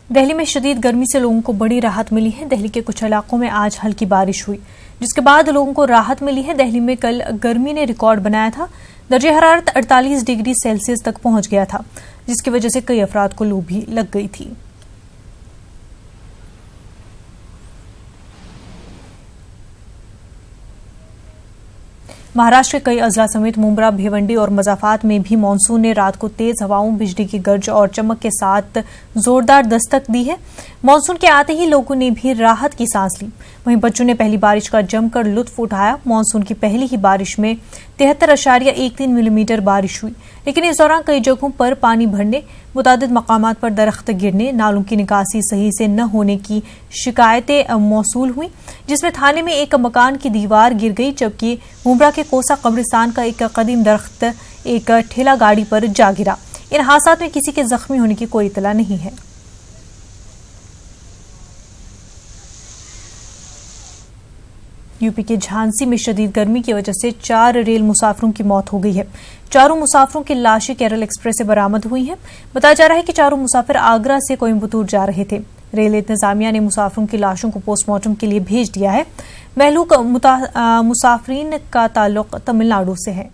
दिल्ली में शदीद गर्मी से लोगों को बड़ी राहत मिली है। दिल्ली के कुछ इलाकों में आज हल्की बारिश हुई, जिसके बाद लोगों को राहत मिली है। दिल्ली में कल गर्मी ने रिकॉर्ड बनाया था। दर्जे हरारत 48 डिग्री सेल्सियस तक पहुंच गया था, जिसकी वजह से कई अफराद को लू भी लग गई थी। महाराष्ट्र के कई अजला समेत मुंब्रा, भिवंडी और मजाफात में भी मानसून ने रात को तेज हवाओं, बिजली की गर्ज और चमक के साथ जोरदार दस्तक दी है। मानसून के आते ही लोगों ने भी राहत की सांस ली। वहीं बच्चों ने पहली बारिश का जमकर लुत्फ उठाया। मानसून की पहली ही बारिश में 73.13 मिलीमीटर बारिश हुई, लेकिन इस दौरान कई जगहों पर पानी भरने, मुतादिद मकामात पर दरख्त गिरने, नालों की निकासी सही से न होने की शिकायतें मौसूल हुई, जिसमें थाने में एक मकान की दीवार गिर गई, जबकि मुंब्रा के कोसा कब्रिस्तान का एक कदीम दरख्त एक ठेला गाड़ी पर जा गिरा। इन हादसात में किसी के जख्मी होने की कोई इतला नहीं है। यूपी के झांसी में शदीद गर्मी की वजह से 4 रेल मुसाफिरों की मौत हो गई है। चारों मुसाफिरों की लाशें केरल एक्सप्रेस से बरामद हुई हैं। बताया जा रहा है कि चारों मुसाफिर आगरा से कोयम्बटूर जा रहे थे। रेल इंतजामिया ने मुसाफिरों की लाशों को पोस्टमार्टम के लिए भेज दिया है। महलूक मुसाफिरीन का ताल्लुक तमिलनाडु से है।